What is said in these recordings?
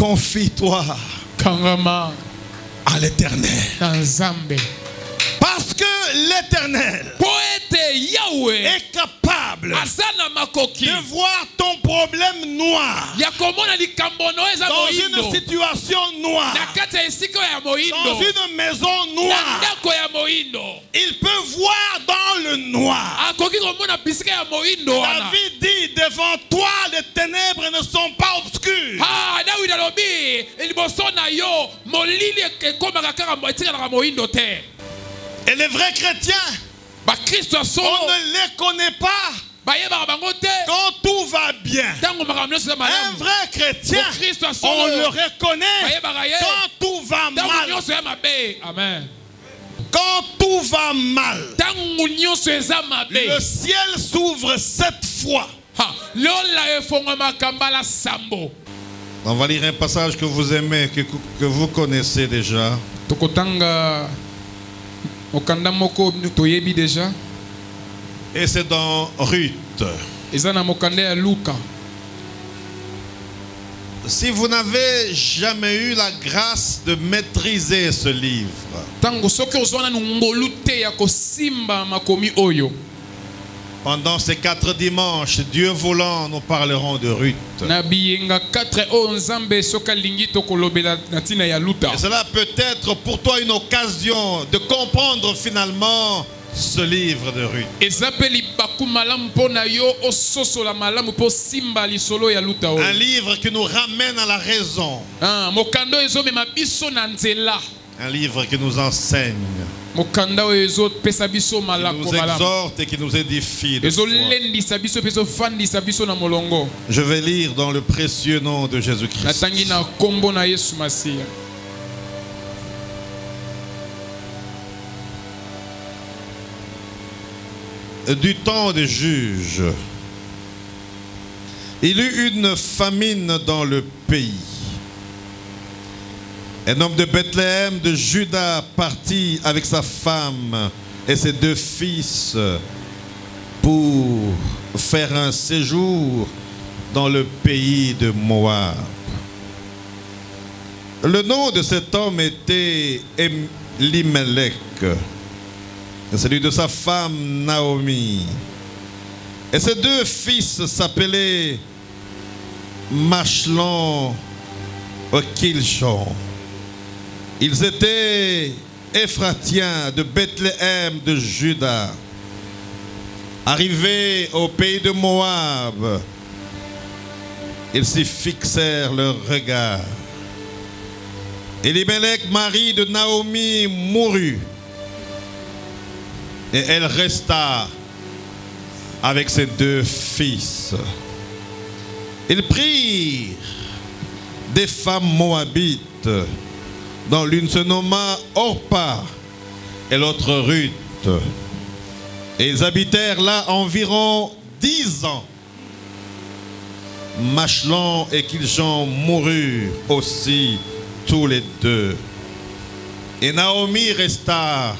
confie-toi à l'Éternel. Parce que l'Éternel est capable de voir ton problème noir dans une situation noire, dans une maison noire. Il peut voir dans le noir. David dit, devant toi les ténèbres ne sont pas obscures. Et les vrais chrétiens, on ne les connaît pas quand tout va bien. Un vrai chrétien, on le reconnaît quand tout va mal. Amen. Quand tout va mal, le ciel s'ouvre 7 fois. On va lire un passage que vous aimez, que vous connaissez déjà. Et c'est dans Ruth. Si vous n'avez jamais eu la grâce de maîtriser ce livre, pendant ces 4 dimanches, Dieu voulant, nous parlerons de Ruth. Et cela peut être pour toi une occasion de comprendre finalement ce livre de Ruth. Un livre qui nous ramène à la raison. Un livre qui nous enseigne, qui nous exhorte et qui nous édifie de foi. Je vais lire dans le précieux nom de Jésus-Christ. Du temps des juges, il y eut une famine dans le pays. Un homme de Bethléem de Juda partit avec sa femme et ses 2 fils pour faire un séjour dans le pays de Moab. Le nom de cet homme était Elimelech, celui de sa femme Naomi. Et ses 2 fils s'appelaient Machlon et Kilchon. Ils étaient Éphratiens de Bethléem de Juda. Arrivés au pays de Moab, ils s'y fixèrent leur regard. Elimelech, mari de Naomi, mourut. Et elle resta avec ses 2 fils. Ils prirent des femmes moabites, dont l'une se nomma Orpa et l'autre Ruth. Et ils habitèrent là environ 10 ans. Machlon et Kilchon moururent aussi tous les 2. Et Naomi resta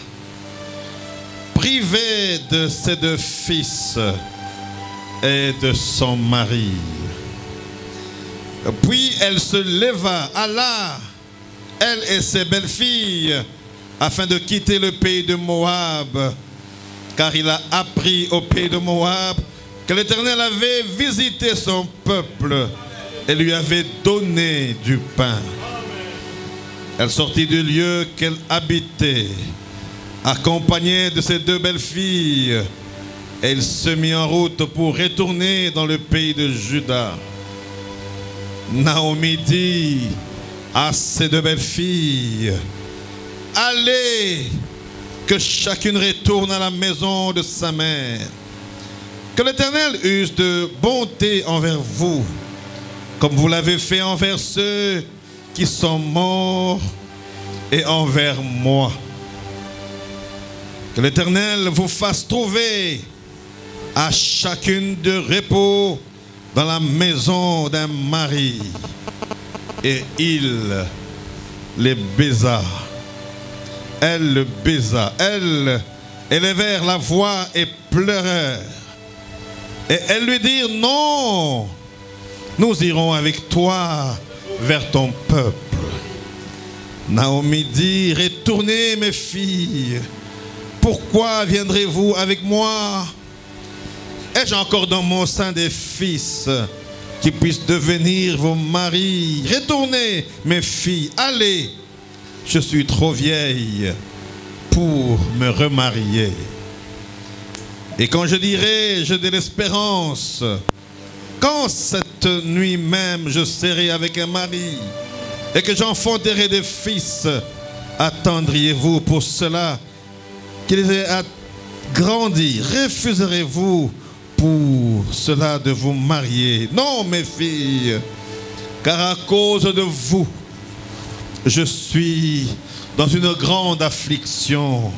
privée de ses 2 fils et de son mari. Puis elle se leva, alla, elle et ses belles-filles, afin de quitter le pays de Moab, car il a appris au pays de Moab que l'Éternel avait visité son peuple et lui avait donné du pain. Elle sortit du lieu qu'elle habitait, accompagnée de ses 2 belles-filles, et il se mit en route pour retourner dans le pays de Juda. Naomi dit à ses 2 belles-filles, allez, que chacune retourne à la maison de sa mère. Que l'Éternel use de bonté envers vous, comme vous l'avez fait envers ceux qui sont morts et envers moi. Que l'Éternel vous fasse trouver à chacune de repos dans la maison d'un mari. Et il les baisa. Elle le baisa. Elle élevèrent la voix et pleurèrent. Et elles lui dirent, non, nous irons avec toi vers ton peuple. Naomi dit, retournez mes filles, pourquoi viendrez-vous avec moi? Ai-je encore dans mon sein des fils qui puissent devenir vos maris? Retournez mes filles, allez, je suis trop vieille pour me remarier. Et quand je dirai, j'ai de l'espérance, quand cette nuit même je serai avec un mari et que j'enfanterai des fils, attendriez-vous pour cela qu'ils aient à grandir? Refuserez-vous pour cela de vous marier? Non, mes filles, car à cause de vous, je suis dans une grande affliction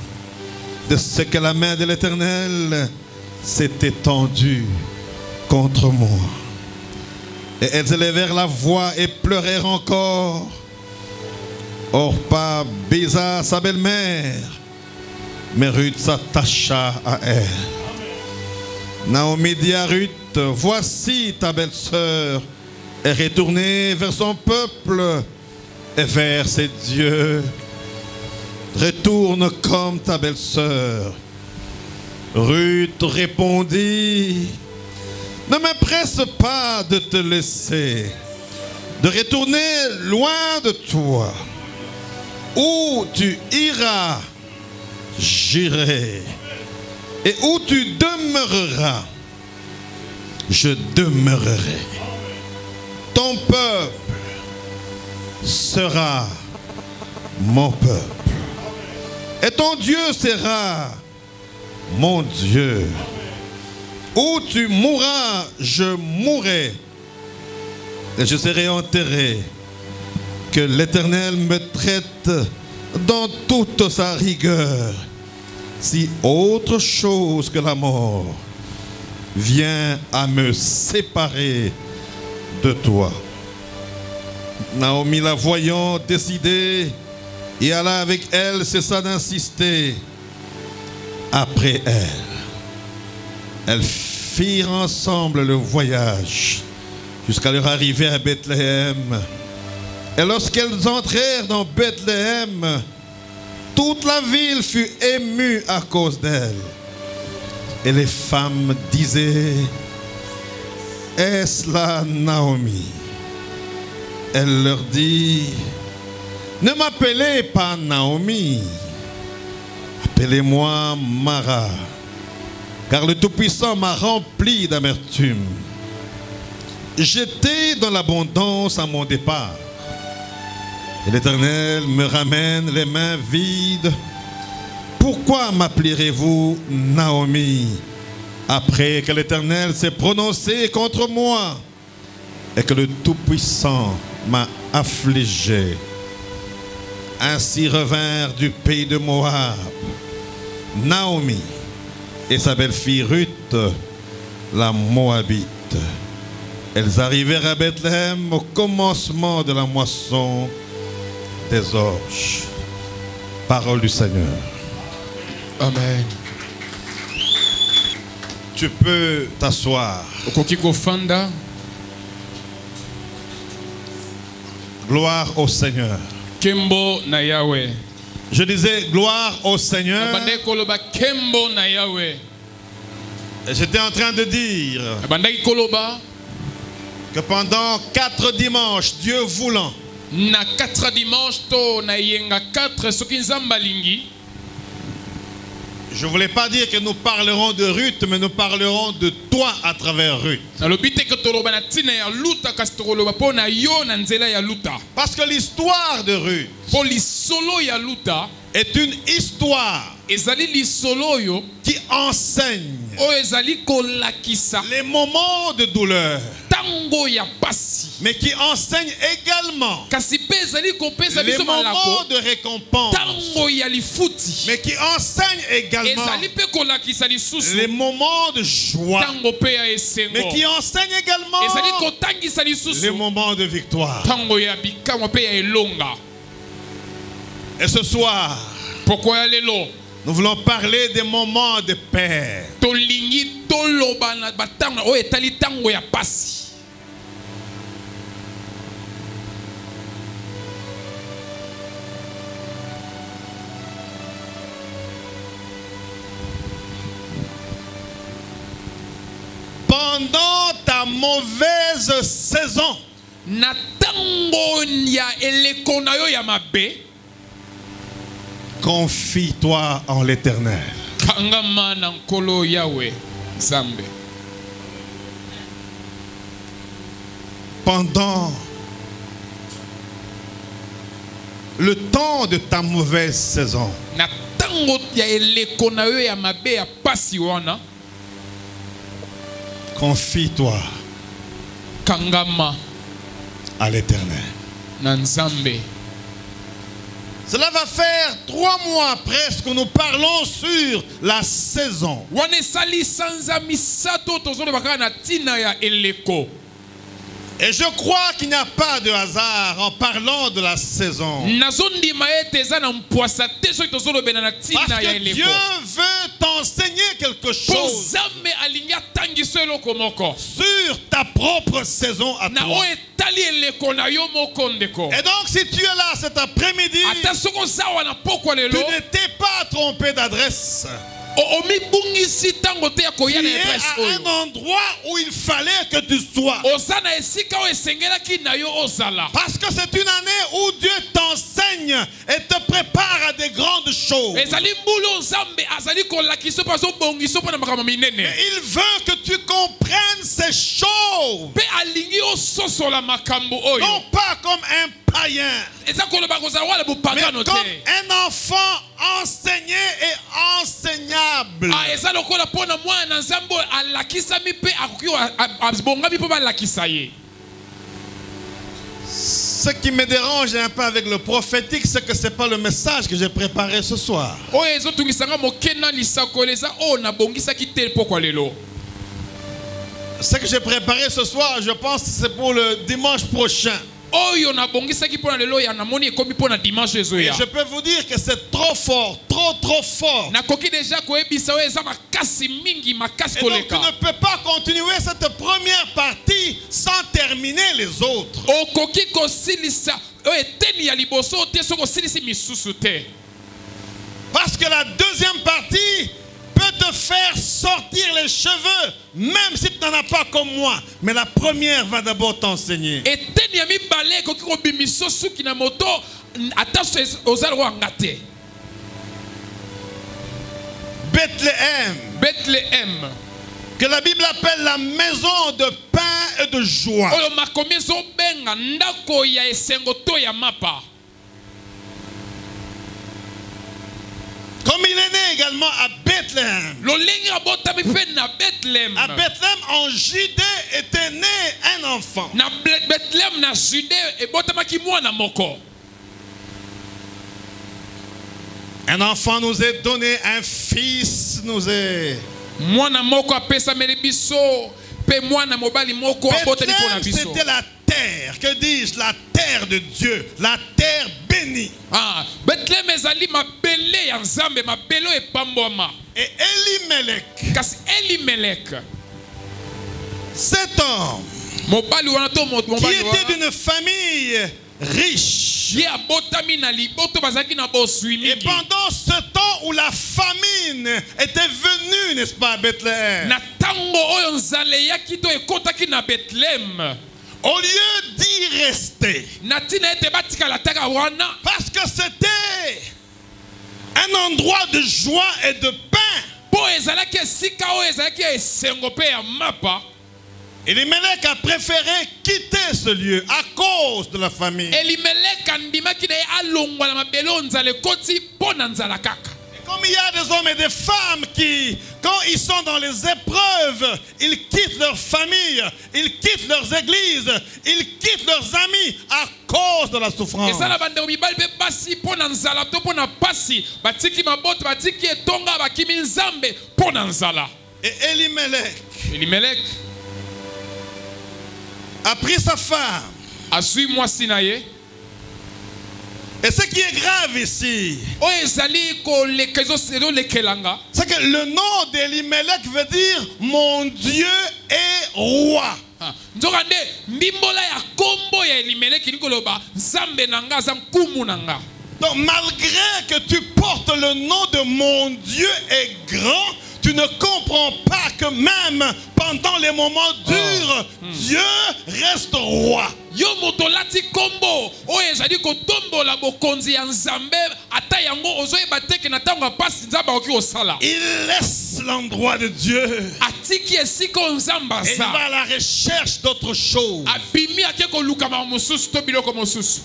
de ce que la main de l'Éternel s'est étendue contre moi. Et elles élevèrent la voix et pleurèrent encore. Orpa baisa sa belle-mère, mais Ruth s'attacha à elle. Naomi dit à Ruth, voici ta belle-sœur est retournée vers son peuple et vers ses dieux. Retourne comme ta belle-sœur. Ruth répondit, ne me presse pas de te laisser, de retourner loin de toi. Où tu iras, j'irai. Et où tu demeureras, je demeurerai. Ton peuple sera mon peuple. Et ton Dieu sera mon Dieu. Où tu mourras, je mourrai. Et je serai enterré. Que l'Éternel me traite dans toute sa rigueur. Si autre chose que la mort vient à me séparer de toi. Naomi, la voyant décidée, et alla avec elle, cessa d'insister. Après elles firent ensemble le voyage jusqu'à leur arrivée à Bethléem. Et lorsqu'elles entrèrent dans Bethléem, toute la ville fut émue à cause d'elles. Et les femmes disaient, est-ce là Naomi? Elle leur dit, ne m'appelez pas Naomi, appelez-moi Mara, car le Tout-Puissant m'a rempli d'amertume. J'étais dans l'abondance à mon départ, et l'Éternel me ramène les mains vides. Pourquoi m'appellerez-vous Naomi, après que l'Éternel s'est prononcé contre moi, et que le Tout-Puissant m'a affligé? Ainsi revinrent du pays de Moab Naomi et sa belle-fille Ruth, la Moabite. Elles arrivèrent à Bethléem au commencement de la moisson des orges. Parole du Seigneur. Amen. Tu peux t'asseoir. Gloire au Seigneur. Kembo na Yahweh. Je disais gloire au Seigneur. J'étais en train de dire que pendant 4 dimanches, Dieu voulant, na 4 dimanches to na yenga 4 soki nzamba lingi. Je ne voulais pas dire que nous parlerons de Ruth, mais nous parlerons de toi à travers Ruth. Parce que l'histoire de Ruth est une histoire qui enseigne les moments de douleur, mais qui enseigne également les moments de récompense, mais qui enseigne également les moments de joie, mais qui enseigne également les moments de victoire. Et ce soir, nous voulons parler des moments de paix. pendant ta mauvaise saison, na tango ya eleko na yo ya mabe, confie-toi en l'Éternel. kangama na nkolo Yahweh Nzambe. Pendant le temps de ta mauvaise saison, Na tango ya eleko na yo ya mabe ya pasi wana, confie-toi kangama à l'Éternel. na Nzambe. Cela va faire 3 mois presque que nous parlons sur la saison. Wane sali sanza misato tozole bakana na tina ya eleko. Et je crois qu'il n'y a pas de hasard en parlant de la saison. Parce que Dieu veut t'enseigner quelque chose sur ta propre saison à toi. Et donc si tu es là cet après-midi, tu ne t'es pas trompé d'adresse. Tu es à un endroit où il fallait que tu sois. Parce que c'est une année où Dieu t'enseigne et te prépare à des grandes choses. Et il veut que tu comprennes ces choses. Non pas comme un païen, mais comme un enfant enseigné et enseignable. Ce qui me dérange un peu avec le prophétique, c'est que ce n'est pas le message que j'ai préparé ce soir. Ce que j'ai préparé ce soir, je pense que c'est pour le dimanche prochain. Et je peux vous dire que c'est trop fort, trop fort. Et donc tu ne peux pas continuer cette première partie sans terminer les autres. Parce que la deuxième partie peut te faire sortir les cheveux, même si tu n'en as pas comme moi. Mais la première va d'abord t'enseigner. Bethléem, que la Bible appelle la maison de pain et de joie. Comme il est né également à Bethléem. À Bethléem, en Judée, était né un enfant. Un enfant nous est donné, un fils nous est. Bethléem, c'était la terre, que dis-je, la terre de Dieu, la terre bénie. Et Elimelech, cet homme qui était d'une famille riche, et pendant ce temps où la famine était venue, n'est-ce pas, à Bethléem, au lieu d'y rester, parce que c'était un endroit de joie et de pain, Elimelech a préféré quitter ce lieu à cause de la famine. Et comme il y a des hommes et des femmes qui, quand ils sont dans les épreuves, ils quittent leur famille, ils quittent leurs églises, ils quittent leurs amis à cause de la souffrance. Et Elimelech a pris sa femme. Et ce qui est grave ici, c'est que le nom d'Elimelech veut dire mon Dieu est roi. Donc malgré que tu portes le nom de mon Dieu est grand, tu ne comprends pas que même pendant les moments durs, Dieu reste roi. Yo motolati kombo oyo ezali kotombola bokonzi ya Nzambe ata yango ozoyeba te ke na ntango ya pasi Nzambe akoki kosala. Il laisse l'endroit de Dieu. Atiki esika oyo Nzambe Et il aza. va à la recherche d'autre chose. Abimi ake koluka makambo mosusu to biloko mosusu.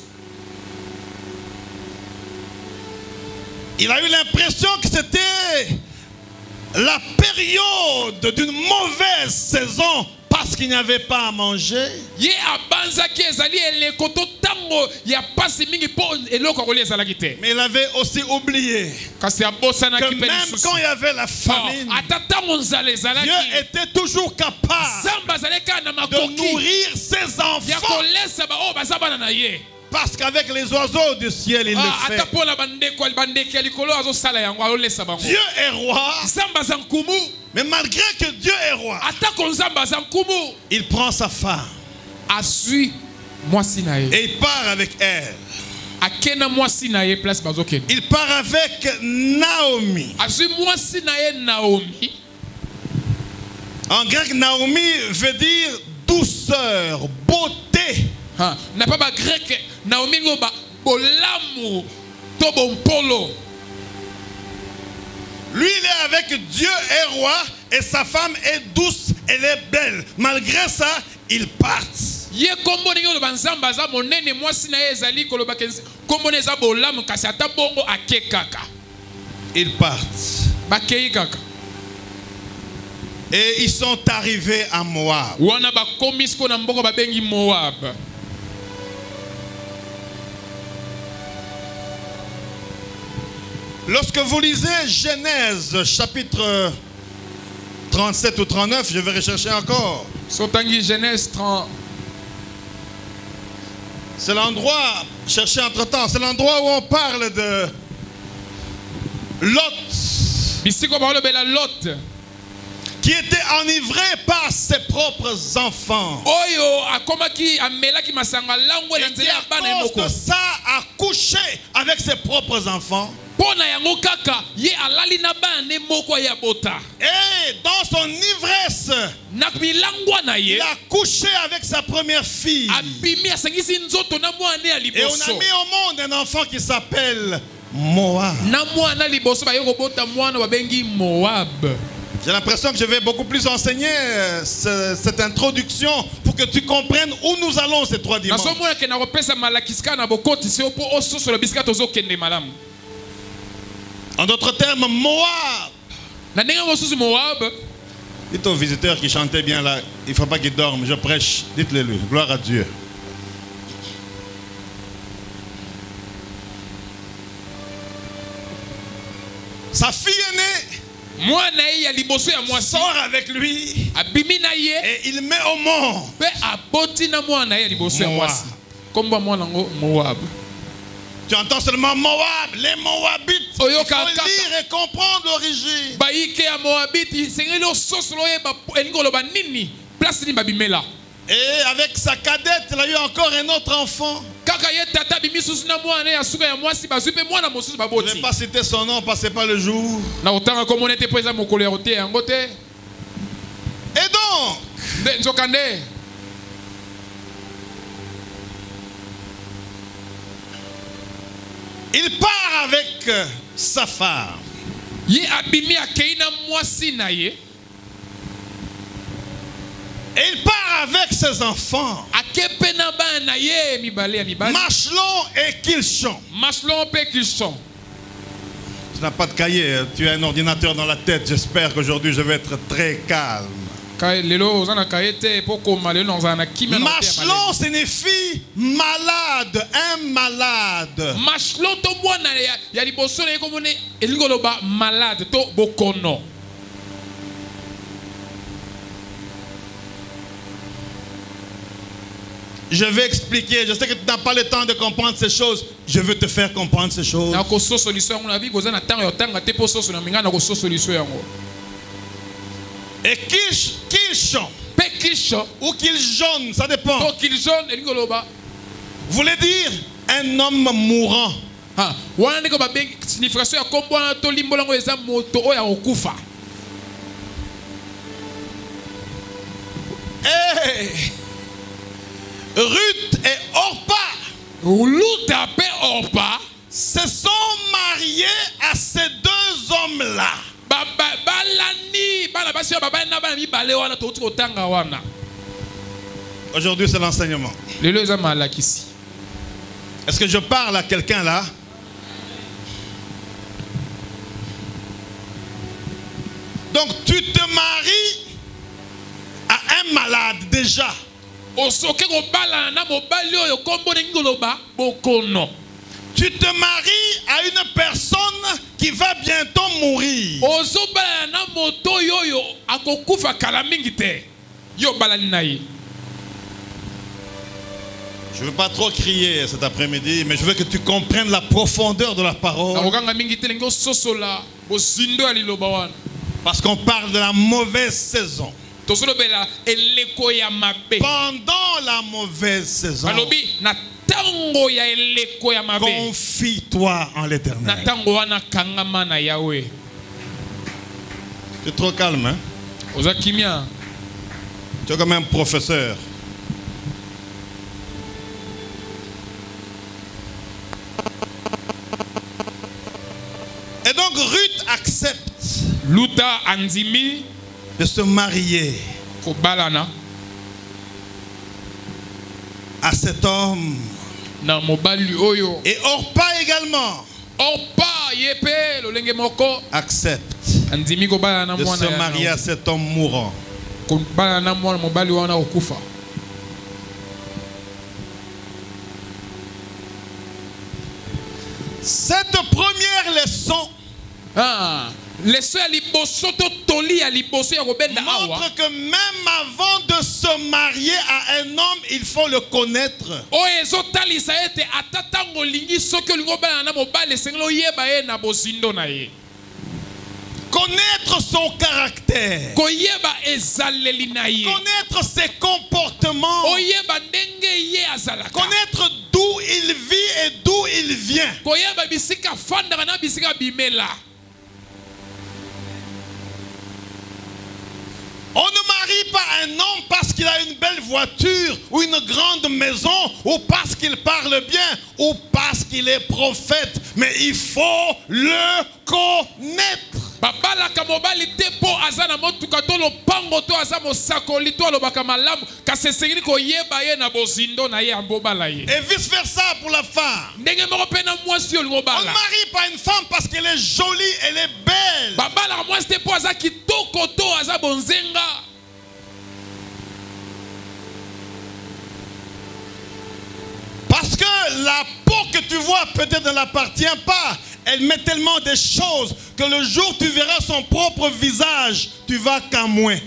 Il a eu l'impression que c'était la période d'une mauvaise saison parce qu'il n'y avait pas à manger. Ye abanzaki ezali eleko to tango ya pasi mingi po eloko kolia ezalaki te. Mais il avait aussi oublié Kasi abosanaki que pe même lisusu. quand il y avait la famine, Ata tango nzala ezalaki. Dieu était toujours capable Nzambe azali kaka na de makoki nourrir ses ya enfants. kolesa baoyo baza bana na ye. Parce qu'avec les oiseaux du ciel, il le fait. Ata mpona bandeko ya likolo azosala yango alolesa bango. Dieu est roi, Nzambe aza nkumu. mais malgré que Dieu est roi, Atako Nzambe aza nkumu. il prend sa femme Azwi mwasi na ye. et il part avec elle. Akena mwasi na ye place bazokende. Il part avec Naomi. Azwi mwasi na ye Naomi. En grec, Naomi veut dire douceur, beauté. Na pas ba grec Naomi ngo ba bolamu to bompolo. Lui, il est avec Dieu est roi et sa femme est douce, elle est belle. Malgré ça, ils partent. Ye kombo ningo lo banzamba aza monene mwasi na ye ezali koloba kenzi kombo neza bolamu kasi ata bongo akekaka. Ils partent. Bakei kaka. Et ils sont arrivés à Moab. Wana ba komisko na mboko ba bengi Moab. Lorsque vous lisez Genèse chapitre 37 ou 39, je vais rechercher encore. Sotangi Genèse 30. C'est l'endroit, cherchez entre-temps, c'est l'endroit où on parle de Lot, Bisiko ba bela Lot. qui était enivré par ses propres enfants. Oyo akomaki amelaki masanga langwe na Et qui, nzela à bana cause moko. de ça, a couché avec ses propres enfants. Pona yango kaka ye alali na bana moko ya bota. Et dans son ivresse, Na milangwa na ye il a couché avec sa première fille. abimi asangisi nzoto na mwana ya Et on a liboso. mis au monde un enfant qui s'appelle Moab. Na mwana liboso ba yoko bota mwana babengi Moab. J'ai l'impression que je vais beaucoup plus enseigner cette introduction pour que tu comprennes où nous allons ces 3 dimanches. Na so mwana ke na kopesa malakisika na bokoti se opo ososo la bisika tozo kende malamu. En d'autres termes, Moab. Na ndenge mosusu Moab. Dites aux visiteurs qui chantaient bien là, il ne faut pas qu'ils dorment, je prêche. Dites-le lui, gloire à Dieu. Sa fille aînée Mwana ye ya liboso ya mwasi sort avec lui abimi na ye et il met au monde. pe aboti na mwana ye ya liboso ya mwasi. Komba mwana ngo Moab. Tu entends seulement Moab, les Moabites. Il faut lire et comprendre l'origine. Baike ya Moabiti sengeli ososo loye ba engolo ba nini place ni babimela. Et avec sa cadette, il a eu encore un autre enfant. Kaka ye tata bimi susu na mwana ya suka ya mwasi bazwi pe mwana mosusu Je ne baboti. vais pas citer son nom parce que ce n'est pas le jour. Na otanga komona te po eza mokolo ya rote yango te. Et donc, Nde nzokande il part avec sa femme. ye abimi akei na mwasi na ye. Et il part avec ses enfants. Akepe na bana ye mibale ya mibale. Machelon et Kilchon. Machelon pe Kilchon. Tu n'as pas de cahier, tu as un ordinateur dans la tête. J'espère qu'aujourd'hui je vais être très calme. Machelon signifie malade, un malade. Machelon to mwana ya liboso na yekomone elingoloba malade to bokono. Je vais expliquer. Je sais que tu n'as pas le temps de comprendre ces choses. Je veux te faire comprendre ces choses. Et Kilchon ou Kiljon, ça dépend. Voulait dire un homme mourant. Ruth et Orpa Luta pe Orpa se sont mariés à ces deux hommes-là. Aujourd'hui, c'est l'enseignement. Est-ce que je parle à quelqu'un là? Donc, tu te maries à un malade déjà. Tu te maries à une personne qui va bientôt mourir. Je ne veux pas trop crier cet après-midi, mais je veux que tu comprennes la profondeur de la parole. Parce qu'on parle de la mauvaise saison. Pendant la mauvaise saison, confie-toi en l'Éternel. Tu es trop calme, hein? Tu es comme un professeur. Et donc Ruth accepte de se marier à cet homme. Et Orpa également accepte de se marier à cet homme mourant. Cette première leçon montre que même avant de se marier à un homme, il faut le connaître. Connaître son caractère. Connaître ses comportements. Connaître d'où il vit et d'où il vient. On ne marie pas un homme parce qu'il a une belle voiture ou une grande maison ou parce qu'il parle bien ou parce qu'il est prophète. Mais il faut le connaître. Et vice versa pour la femme. On ne marie pas une femme parce qu'elle est jolie, elle est belle. Parce que la peau que tu vois peut-être ne l'appartient pas. Elle met tellement de choses que le jour où tu verras son propre visage, tu vas camouer.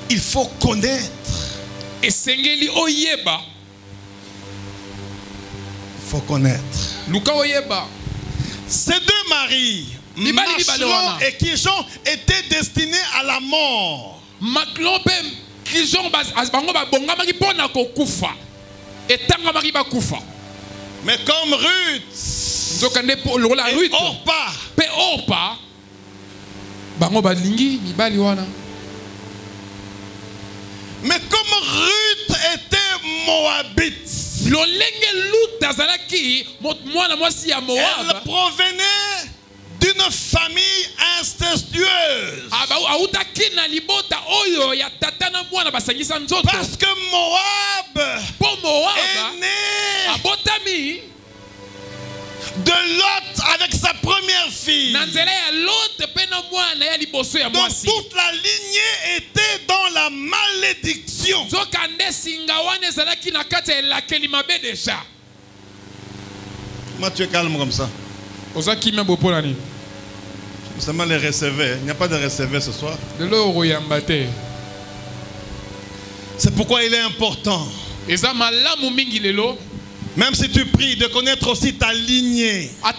Il faut connaître. Il faut connaître. Ces deux maris, Machlon et Kijon, étaient destinés à la mort. Mais comme Ruth et Orpa, mais comme Ruth était moabite, elle provenait d'une famille incestueuse. Parce que Moab est né de Lot avec sa première fille. Donc toute la lignée était dans la malédiction. Moi, tu es calme comme ça. Seulement les recevés. Il n'y a pas de recevés ce soir. C'est pourquoi il est important Même si tu pries, de connaître aussi ta lignée. Et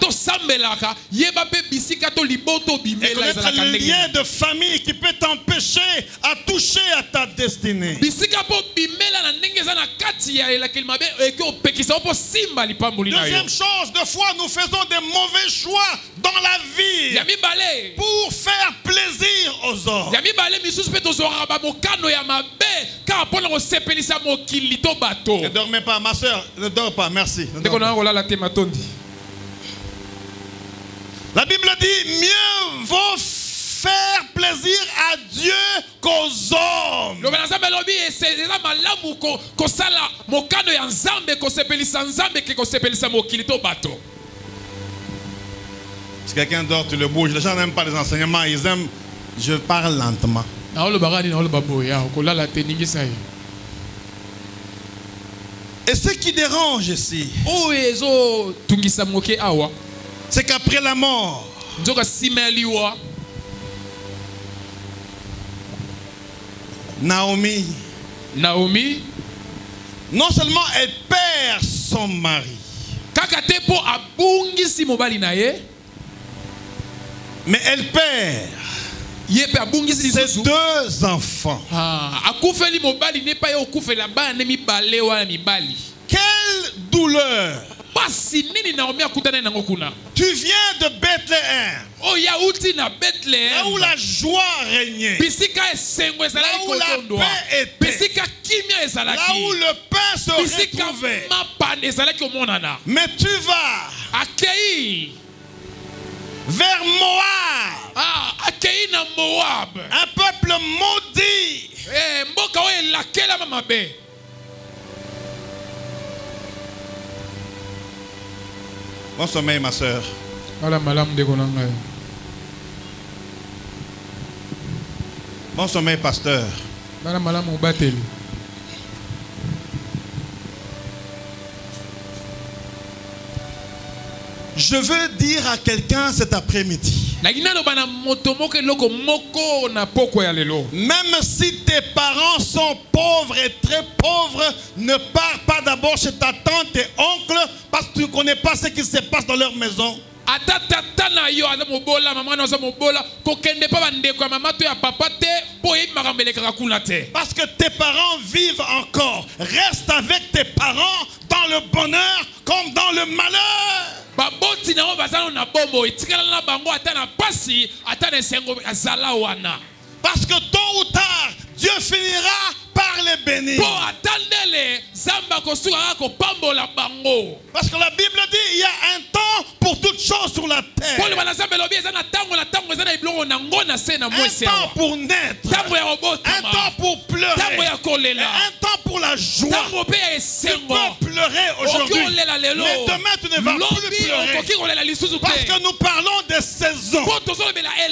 connaître le lien de famille qui peut t'empêcher à toucher à ta destinée. Deuxième chose, de fois nous faisons des mauvais choix dans la vie pour faire plaisir aux autres. Ne dormez pas, ma soeur, ne dors pas, merci. La Bible dit, mieux vaut faire plaisir à Dieu qu'aux hommes. Si quelqu'un dort, tu le bouges. Les gens n'aiment pas les enseignements, ils aiment. Je parle lentement. Et ce qui dérange ici, c'est qu'après la mort, Naomi, non seulement elle perd son mari, mais elle perd ses deux enfants. Quelle douleur! Tu viens de Bethléem, là où la joie régnait, là où la paix était, là où le pain se retrouvait. Mais tu vas vers Moab, un peuple maudit. Bon sommeil, ma soeur. Bon sommeil, pasteur. Je veux dire à quelqu'un cet après-midi, même si tes parents sont pauvres et très pauvres, ne pars pas d'abord chez ta tante et oncle parce que tu ne connais pas ce qui se passe dans leur maison. Parce que tes parents vivent encore. Reste avec tes parents dans le bonheur comme dans le malheur. Parce que tôt ou tard, Dieu finira par les bénir. Parce que la Bible dit il y a un temps pour toutes choses sur la terre. Un temps pour naître, un temps pour pleurer, un temps pour la joie. Tu peux pleurer aujourd'hui, mais demain tu ne vas plus pleurer. Parce que nous parlons des saisons.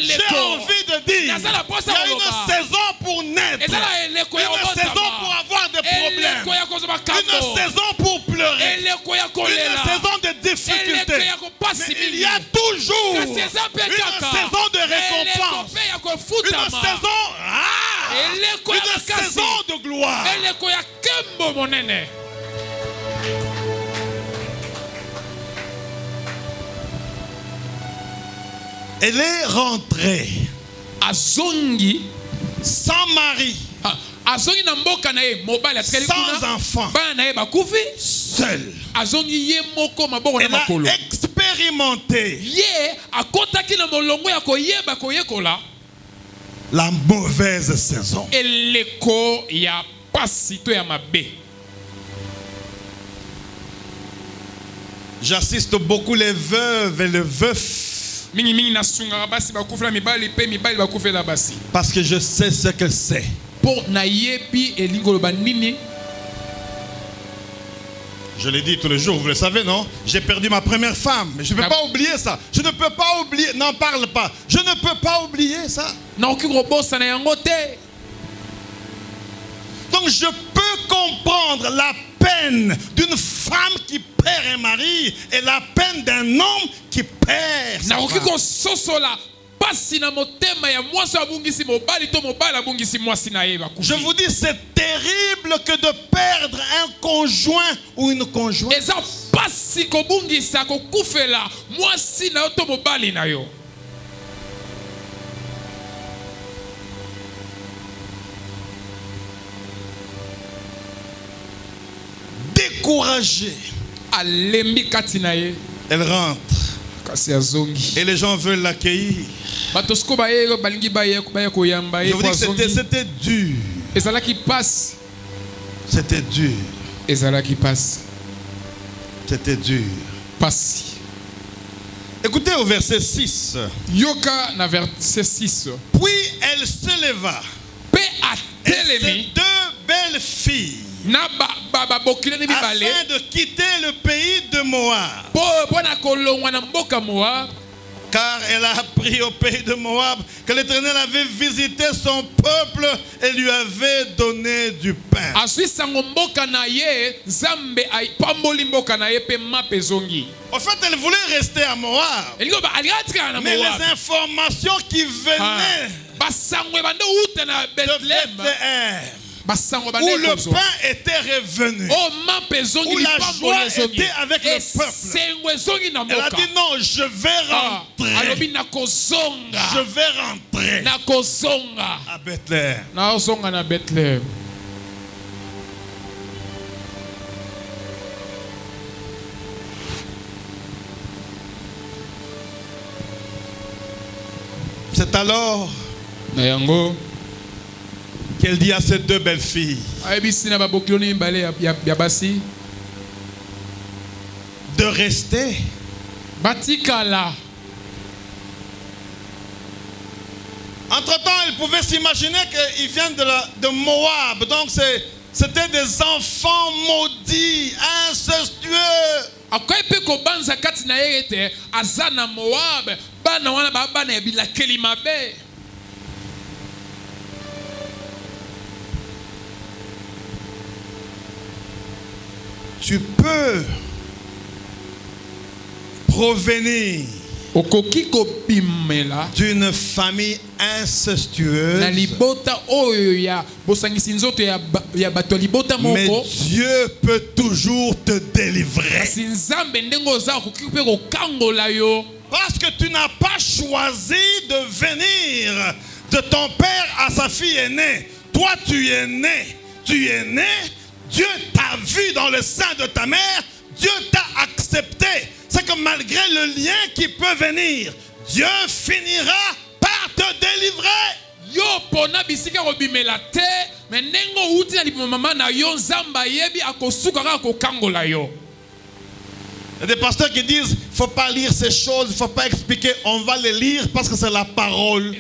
J'ai envie de dire, il y a une saison pour naître, une saison pour avoir des problèmes, une saison pour pleurer, une saison de difficultés. Mais il y a toujours une saison de récompense, une saison de gloire. Elle est rentrée sans mari, sans enfant, seule. Elle a expérimenté la mauvaise saison. J'assiste beaucoup les veuves et les veufs. Parce que je sais ce que c'est. Je l'ai dit tous les jours, vous le savez, non? J'ai perdu ma première femme. Mais je ne peux pas oublier ça. Je ne peux pas oublier. N'en parle pas. Je ne peux pas oublier ça. Donc je peux comprendre la peine d'une femme qui perd un mari et la peine d'un homme qui perd sa femme. Je vous dis, c'est terrible que de perdre un conjoint ou une conjointe. Découragée. Elle rentre. Et les gens veulent l'accueillir. Je vous dis que c'était dur. C'était dur. C'était dur. Écoutez au verset 6. Puis elle se leva. Et ces deux belles filles, afin de quitter le pays de Moab. Car elle a appris au pays de Moab que l'Éternel avait visité son peuple et lui avait donné du pain. En fait, elle voulait rester à Moab. Mais les informations qui venaient de Bethléem, où le pain était revenu, où la joie était avec le peuple, elle a dit non, je vais rentrer. Je vais rentrer à Bethléem. C'est alors qu'elle dit à ces deux belles filles de rester. Entre-temps, elle pouvait s'imaginer qu'ils viennent de Moab. Donc c'était des enfants maudits, incestueux. Tu peux provenir d'une famille incestueuse, mais Dieu peut toujours te délivrer. Parce que tu n'as pas choisi de venir de ton père à sa fille aînée. Toi, tu es né. Dieu t'a vu dans le sein de ta mère. Dieu t'a accepté. C'est que malgré le lien qui peut venir, Dieu finira par te délivrer. Il y a des pasteurs qui disent il ne faut pas lire ces choses, il ne faut pas expliquer, on va les lire parce que c'est la parole.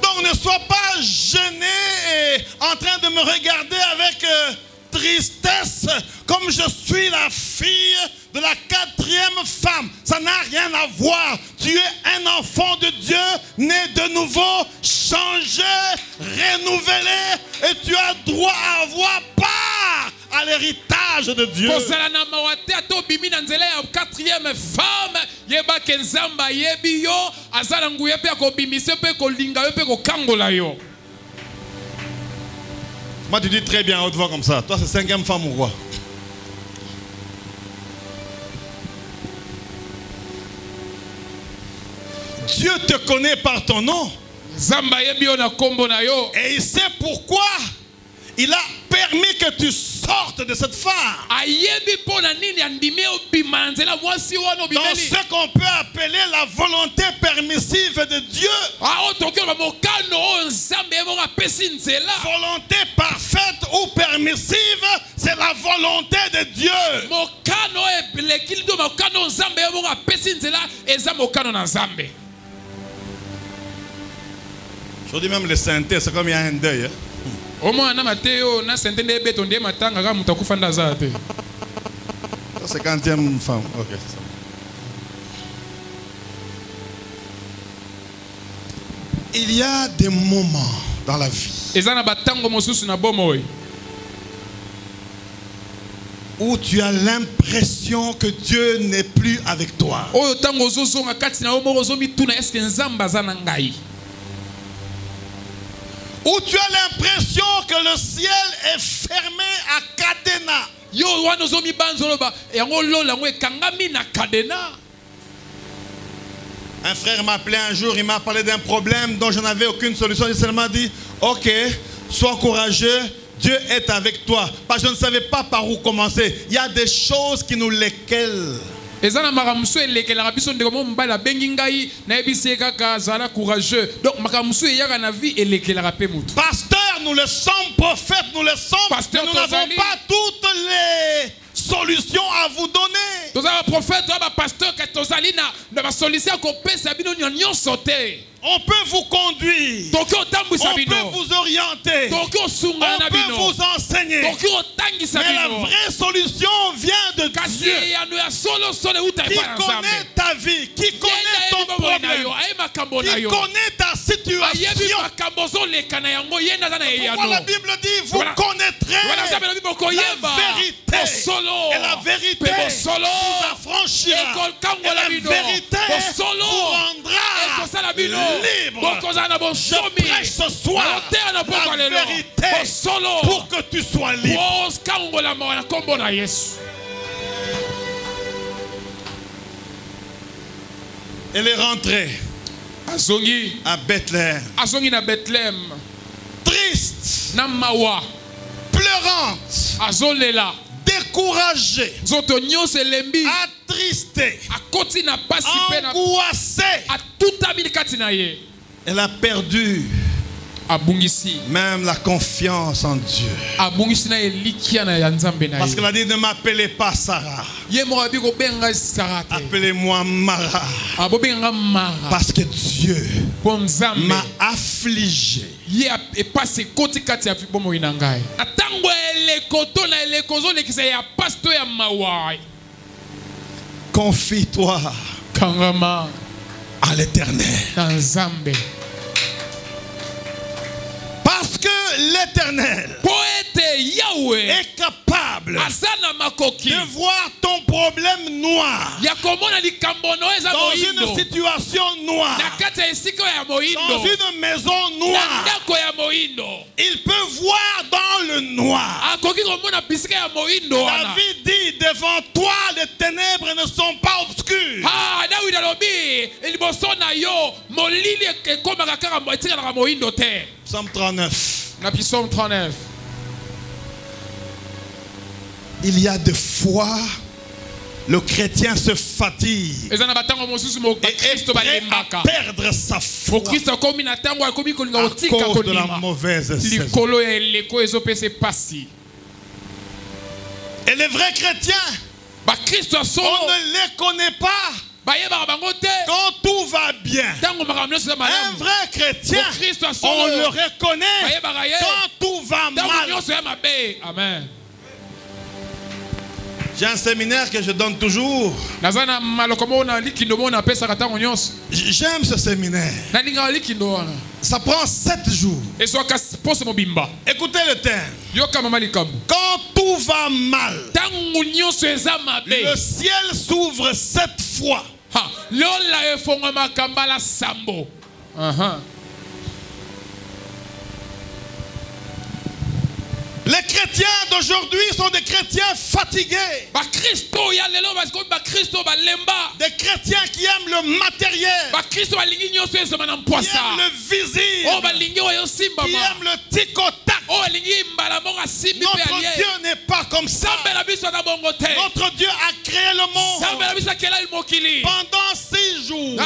Donc ne sois pas gêné et en train de me regarder avec tristesse comme je suis la fille de la 4e femme. Ça n'a rien à voir. Tu es un enfant de Dieu, né de nouveau, changé, renouvelé, et tu as droit à avoir part à l'héritage de Dieu. Moi tu dis très bien à haute voix comme ça. Toi c'est 5e femme ou quoi? Dieu te connaît par ton nom. Et il sait pourquoi il a permis que tu sortes de cette femme. Dans ce qu'on peut appeler la volonté permissive de Dieu. Volonté parfaite ou permissive, c'est la volonté de Dieu. Je dis même les saintetés, c'est comme il y a un deuil. C'est 50e femme. Okay. Il y a des moments dans la vie où tu as l'impression que Dieu n'est plus avec toi. Où tu as l'impression que le ciel est fermé à cadenas. Un frère m'a appelé un jour, il m'a parlé d'un problème dont je n'avais aucune solution. Il seulement dit, ok, sois courageux, Dieu est avec toi. Parce que je ne savais pas par où commencer. Il y a des choses qui nous lesquelles. Pasteur, nous le sommes, prophètes, nous le sommes. Pasteur, nous n'avons pas toutes les solutions à vous donner. On peut vous conduire. On peut vous orienter. On peut vous enseigner. Mais la vraie solution vient de Dieu. Qui connaît ta vie, qui connaît ton problème, qui connaît ta situation. Pourquoi la Bible dit, vous connaîtrez la vérité. Et la vérité vous affranchira. Et la vérité vous rendra libre. Je prêche ce soir la vérité pour que tu sois libre. Elle est rentrée à Bethléem. Triste, pleurante, découragée, attristée, angoissée. Elle a perdu même la confiance en Dieu. Parce qu'elle a dit, ne m'appelez pas Sarah, appelez-moi Mara. Parce que Dieu m'a affligé. Confie-toi à l'Éternel. Parce que l'Éternel est capable de voir ton problème noir dans une situation noire, dans une maison noire. Il peut voir dans le noir. David dit, devant toi les ténèbres ne sont pas obscures. Psaume 39. Il y a des fois, le chrétien se fatigue et est prêt à perdre sa foi à cause de la mauvaise saison. Et les vrais chrétiens, on ne les connaît pas quand tout va bien. Un vrai chrétien, on le reconnaît quand tout va mal. Amen. J'ai un séminaire que je donne toujours. J'aime ce séminaire. Ça prend 7 jours. Écoutez le thème. Quand tout va mal, le ciel s'ouvre 7 fois. Les chrétiens d'aujourd'hui sont des chrétiens fatigués. Des chrétiens qui aiment le matériel, qui aiment le visible, qui aiment le tic-au-tac. Notre Dieu n'est pas comme ça. Notre Dieu a créé le monde pendant 6 jours.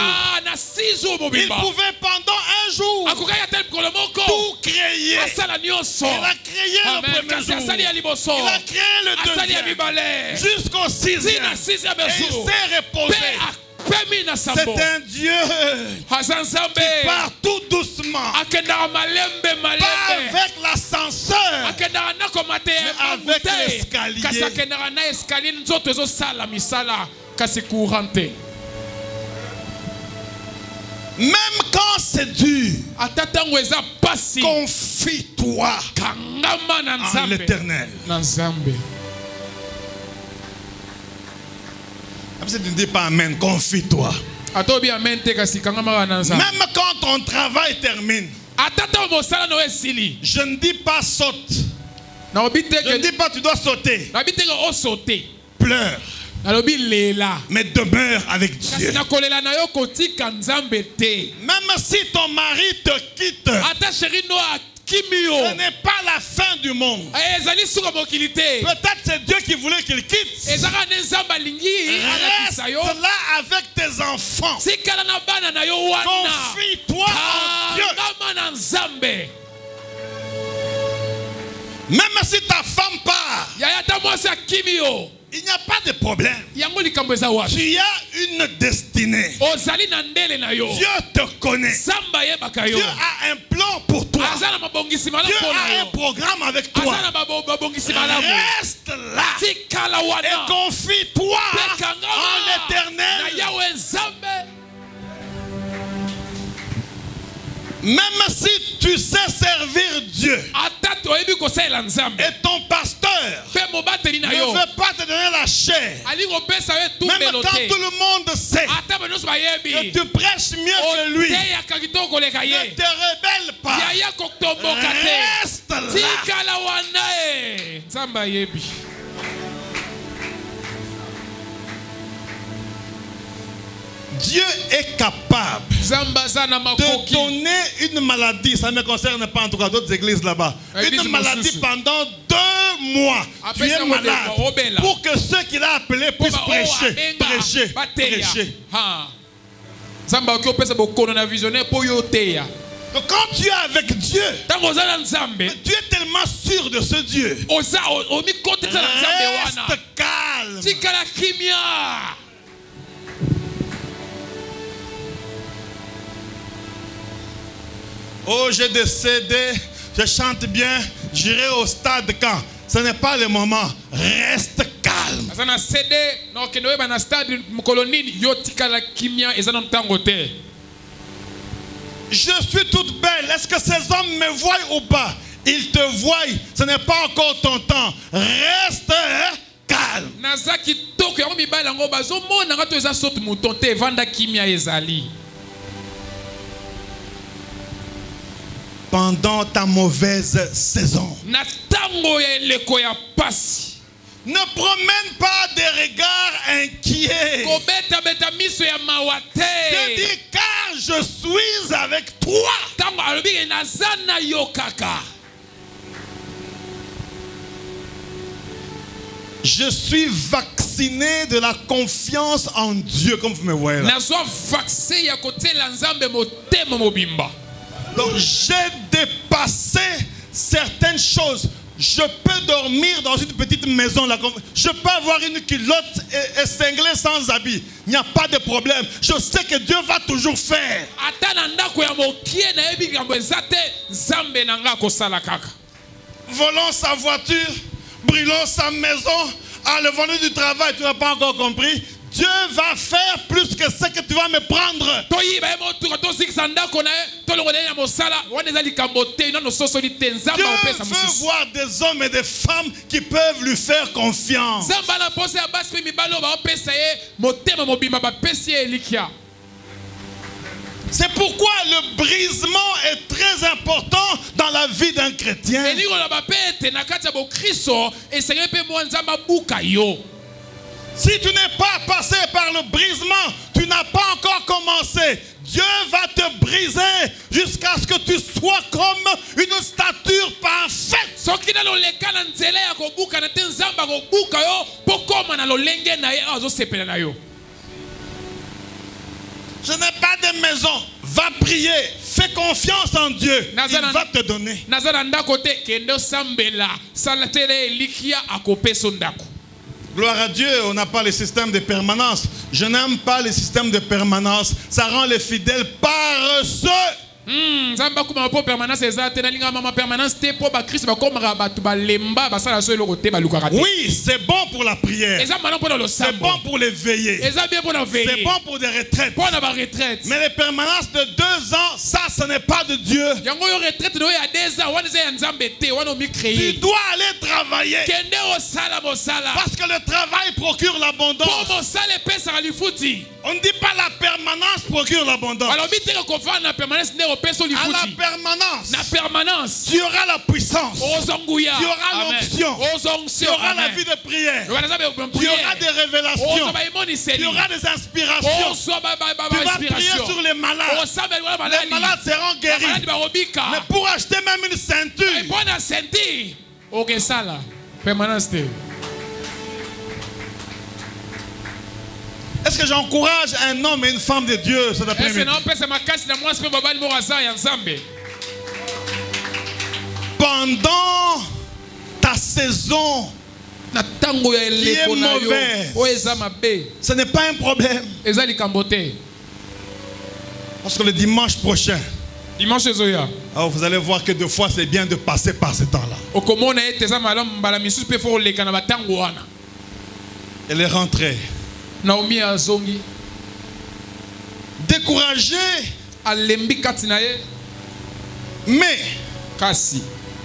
Il pouvait pendant un jour tout créer. Il a créé le premier jour. Il a créé le deuxième jusqu'au 6e. Et il s'est reposé. C'est un Dieu qui part tout doucement, pas avec l'ascenseur, mais avec l'escalier. Même quand c'est dur, confie-toi en l'Éternel. Tu ne dis pas amen, confie-toi. Même quand ton travail termine, je ne dis pas saute. Je ne dis pas tu dois sauter. Pleure. Mais demeure avec Dieu. Même si ton mari te quitte, ce n'est pas la fin du monde. Peut-être c'est Dieu qui voulait qu'il quitte. Reste là avec tes enfants. Confie-toi en Dieu. Même si ta femme part, il n'y a pas de problème. Tu as une destinée. Dieu te connaît. Dieu a un plan pour toi. Dieu a un programme avec toi. Reste là et confie-toi en l'Éternel. Même si tu sais servir Dieu et ton pasteur ne veut pas te donner la chair, même quand tout le monde sait que tu prêches mieux que lui, ne te rebelle pas. Reste là. Dieu est capable de donner une maladie. Ça ne me concerne pas, en tout cas d'autres églises là-bas. Une maladie pendant 2 mois. Tu es malade pour que ceux qu'il a appelés puissent prêcher. Donc quand tu es avec Dieu, tu es tellement sûr de ce Dieu. Reste calme. Oh, j'ai des CD, je chante bien, j'irai au stade quand? Ce n'est pas le moment. Reste calme. Je suis toute belle. Est-ce que ces hommes me voient ou pas? Ils te voient. Ce n'est pas encore ton temps. Reste calme. Pendant ta mauvaise saison, ne promène pas des regards inquiets. Je dis car je suis avec toi. Je suis vacciné de la confiance en Dieu, comme vous me voyez là. Donc j'ai dépassé certaines choses. Je peux dormir dans une petite maison là. Je peux avoir une culotte et cinglée sans habit. Il n'y a pas de problème. Je sais que Dieu va toujours faire. Volons sa voiture, brûlons sa maison, enlevons-nous du travail. Tu n'as pas encore compris? Dieu va faire plus que ce que tu vas me prendre. Dieu veut voir des hommes et des femmes qui peuvent lui faire confiance. C'est pourquoi le brisement est très important dans la vie d'un chrétien. Si tu n'es pas passé par le brisement, tu n'as pas encore commencé. Dieu va te briser jusqu'à ce que tu sois comme une stature parfaite. Je n'ai pas de maison. Va prier. Fais confiance en Dieu. Il va te donner. Gloire à Dieu, on n'a pas le système de permanence. Je n'aime pas le système de permanence. Ça rend les fidèles paresseux. Zamba kuma po permanence ezate na linga mama permanence te po ba Christ ba komaka batu ba lemba ba sala so eloko te ba lukaka te. Oui, c'est bon pour la prière. C'est bon pour les veillées. C'est bon pour des retraites. Mais les permanences de 2 ans, ça ce n'est pas de Dieu. Tu dois aller travailler. Parce que le travail procure l'abondance. On ne dit pas la permanence procure l'abondance. À la permanence, tu auras la puissance, tu auras l'onction, tu auras la vie de prière, tu auras des révélations, tu auras des inspirations. Tu vas prier sur les malades. Les malades seront guéris. Mais pour acheter même une ceinture, est-ce que j'encourage un homme et une femme de Dieu cet après-midi? Pendant ta saison qui est mauvaise, ce n'est pas un problème. Parce que le dimanche prochain, alors vous allez voir que des fois c'est bien de passer par ce temps-là. Elle est rentrée. Naomi azongi découragée, mais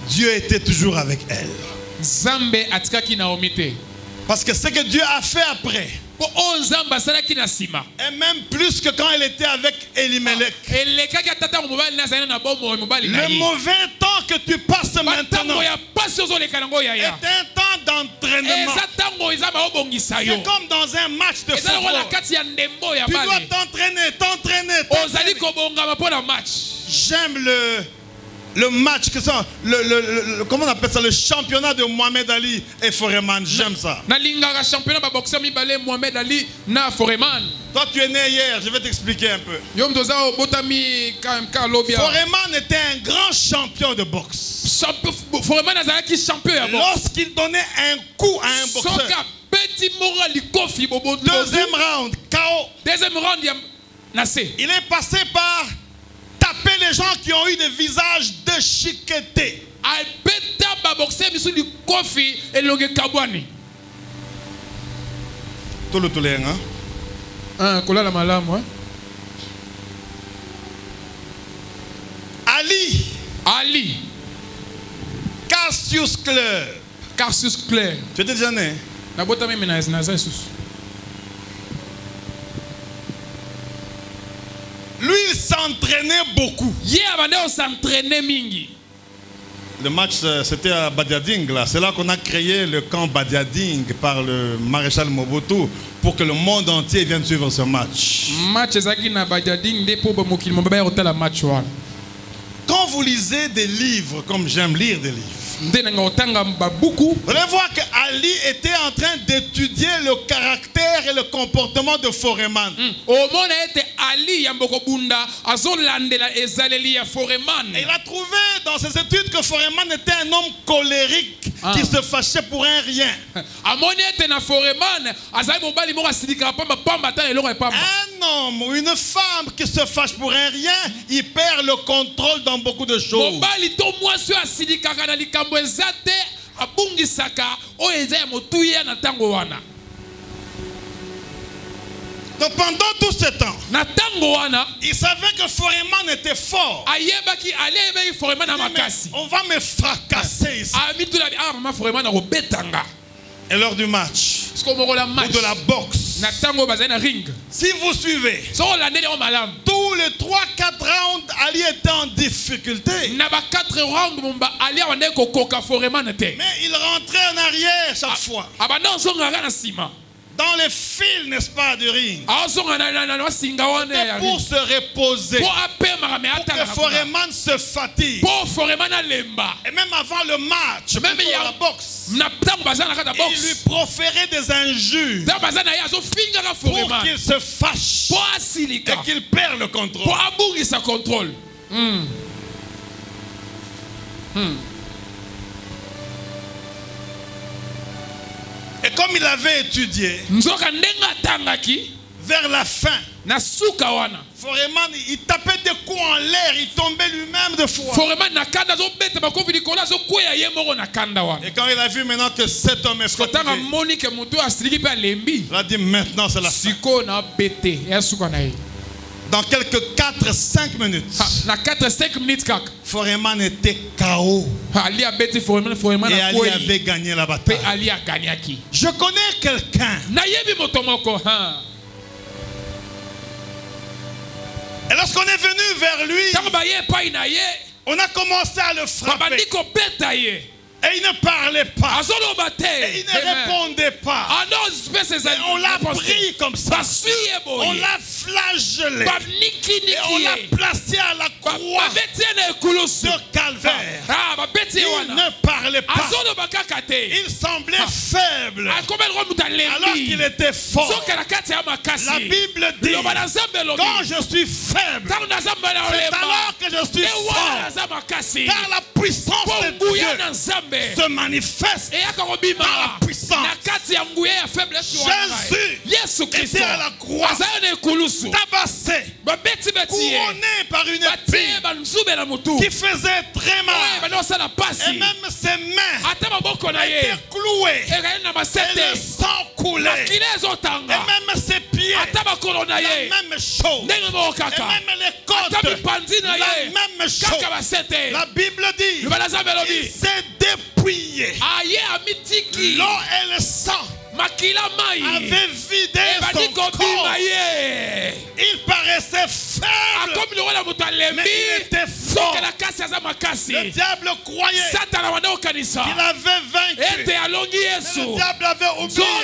Dieu était toujours avec elle. Parce que ce que Dieu a fait après, et même plus que quand elle était avec Elimelech, le mauvais temps que tu passes maintenant est un temps d'entraînement. C'est comme dans un match de football. Tu dois t'entraîner. J'aime le match que ça, comment on appelle ça, le championnat de Mohamed Ali et Foreman. J'aime ça. Toi tu es né hier, je vais t'expliquer un peu. Foreman était un grand champion de boxe. Lorsqu'il donnait un coup à un boxeur, deuxième round, KO, il est passé par taper les gens qui ont eu des visages déchiquetés. Ali. Cassius Clay. Tu étais déjà né? Lui, il s'entraînait beaucoup. Le match, c'était à Badiading. C'est là qu'on a créé le camp Badiading par le maréchal Mobutu pour que le monde entier vienne suivre ce match. Quand vous lisez des livres, comme j'aime lire des livres, vous allez voir qu'Ali était en train d'étudier le caractère et le comportement de Foreman. Et il a trouvé dans ses études que Foreman était un homme colérique qui se fâchait pour un rien. Un homme ou une femme qui se fâche pour un rien, il perd le contrôle dans beaucoup de choses. Donc pendant tout ce temps, il savait que Foreman était fort. On va me fracasser ici. Et lors du match ou de la boxe, si vous suivez, tous les 3-4 rounds, Ali était en difficulté. Mais il rentrait en arrière chaque fois. Dans les fils, n'est-ce pas, du ring. Pour se reposer. Pour que Foreman se fatigue. Et même avant le match, même la boxe, il lui proférait des injures pour qu'il se fâche et qu'il perde le contrôle. Et comme il avait étudié, vers la fin, Foreman, il tapait des coups en l'air, il tombait lui-même de foi. Et quand il a vu maintenant que cet homme est fatigué, il a dit maintenant c'est la fin. Dans quelques 4-5 minutes, Foreman était KO. Et Ali avait gagné la bataille. Je connais quelqu'un. Et lorsqu'on est venu vers lui, on a commencé à le frapper. Et il ne parlait pas. Et il ne répondait pas. Et on l'a pris comme ça. On l'a flagellé. Et on l'a placé à la croix de Calvaire. Il ne parlait pas. Il semblait faible alors qu'il était fort. La Bible dit, quand je suis faible, c'est alors que je suis fort. Car la puissance de Dieu se manifeste par la puissance. Jésus était à la croix, tabassé, couronné par une épée qui faisait très mal. Et même ses mains étaient clouées et le sang coulait. Et même ses pieds, la même chose. Et même les côtes, la même chose. La Bible dit, il s'est dépouillé. L'eau et le sang avait vidé son corps. Il paraissait faible, mais il était fort. Le diable croyait qu'il avait vaincu. Mais le diable avait oublié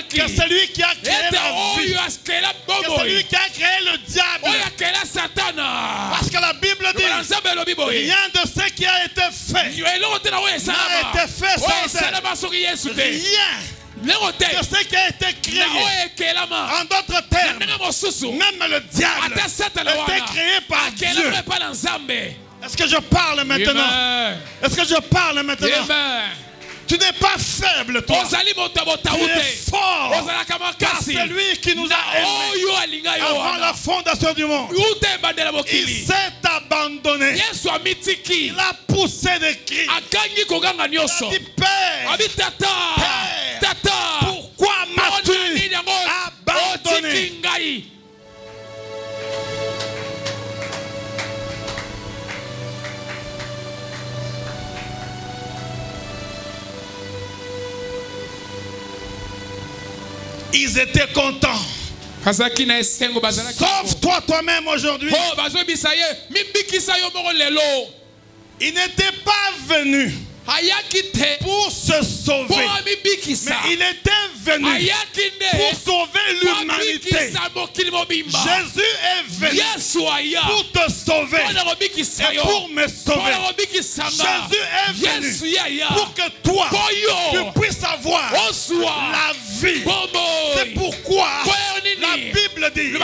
que celui qui a créé la vie, que celui qui a créé le diable. Parce que la Bible dit, rien de ce qui a été fait n'a été fait sans elle. Rien de ce qui a été créé. En d'autres termes, même le diable était créé par Dieu. Est-ce que je parle maintenant? Est-ce que je parle maintenant? Tu n'es pas faible, toi. Tu es fort. Car c'est lui qui nous a aimés avant la fondation du monde. Il s'est abandonné. Il a poussé des cris. Il a dit, Père, pourquoi m'as-tu abandonné? Ils étaient contents. Sauve-toi toi-même aujourd'hui. Il n'était pas venu pour se sauver, mais il était venu pour sauver l'humanité. Jésus est venu pour te sauver et pour me sauver. Jésus est venu pour que toi tu puisses avoir la vie. C'est pourquoi la Bible dit que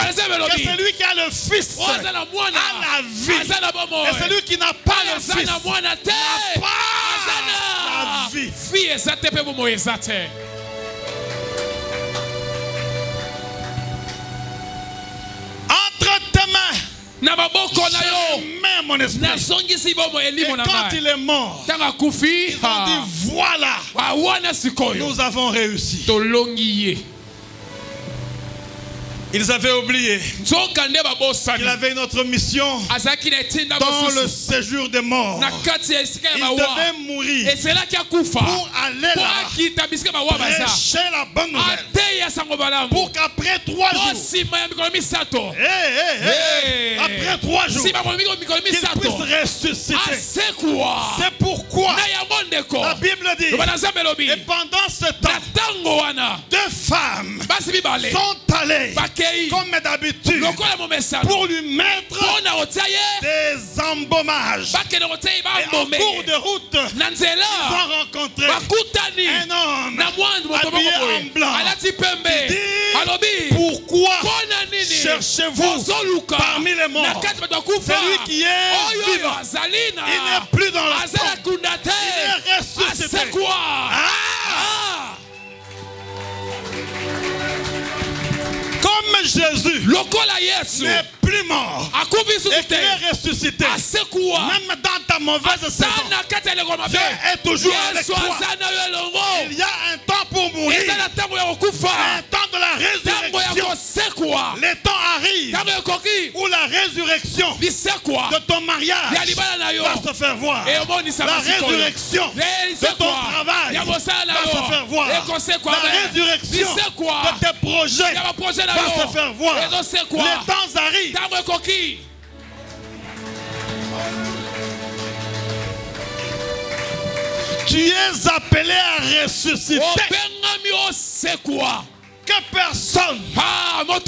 celui qui a le Fils a la vie, et celui qui n'a pas le Fils n'a pas la vie. Entre tes mains, je mets mon esprit. Et quand il est mort, ils ont dit voilà, nous avons réussi. Ils avaient oublié qu'il avait une autre mission dans le séjour des morts. Il devait mourir pour aller là, prêcher la bonne nouvelle, pour qu'après 3 jours, après 3 jours, qu'il puisse ressusciter. C'est pourquoi la Bible dit, et pendant ce temps, 2 femmes sont allées comme d'habitude pour lui mettre des embaumages. Et en cours de route, ils ont rencontré un homme habillé en blanc qui dit, pourquoi cherchez-vous parmi les morts celui qui est vivant? Il n'est plus dans le tombe, il est ressuscité. Comme Jésus n'est plus plus mort et qu'il est ressuscité. Même dans ta mauvaise saison, Dieu est toujours avec toi. Il y a un temps pour mourir, un temps de la résurrection. Les temps arrivent où la résurrection de ton mariage va se faire voir. La résurrection de ton travail va se faire voir. La résurrection de tes projets va se faire voir. Les temps arrivent. Tu es appelé à ressusciter. Que personne ne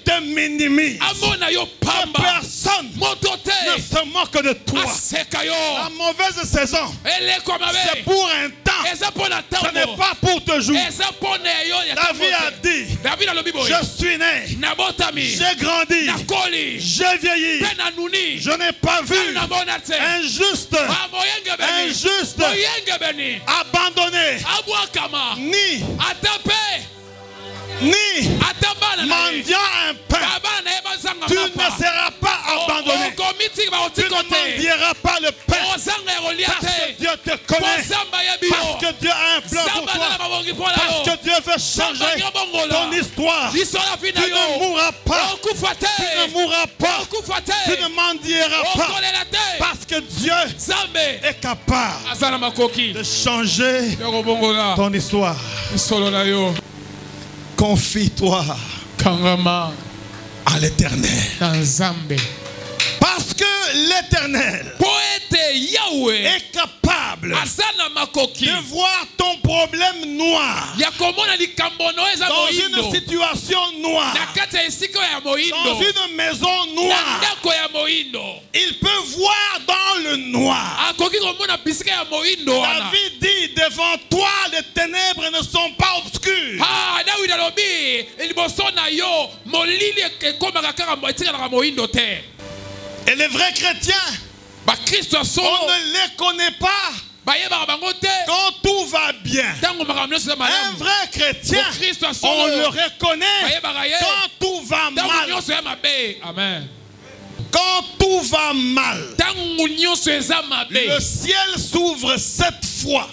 te minimise. Que personne ne se moque de toi. La mauvaise saison, c'est pour un temps. Ce n'est pas pour toujours. David a dit, je suis né, j'ai grandi, j'ai vieilli, je n'ai pas vu un juste abandonné, ni mendiant un pain. Tu ne seras pas abandonné. Tu ne mendieras pas le pain. Parce que Dieu te connaît. Parce que Dieu a un plan pour toi. Parce que Dieu veut changer ton histoire. Tu ne mourras pas. Tu ne mourras pas. Tu ne mendieras pas. Parce que Dieu est capable de changer ton histoire. Confie-toi à l'Éternel. Parce que l'Éternel est capable de voir ton problème noir dans une situation noire, dans une maison noire. Il peut voir dans le noir. David dit, devant toi les ténèbres ne sont pas obscures. Et les vrais chrétiens, on ne les connaît pas quand tout va bien. Un vrai chrétien, on le reconnaît quand tout va mal. Amen. Quand tout va mal, le ciel s'ouvre 7 fois.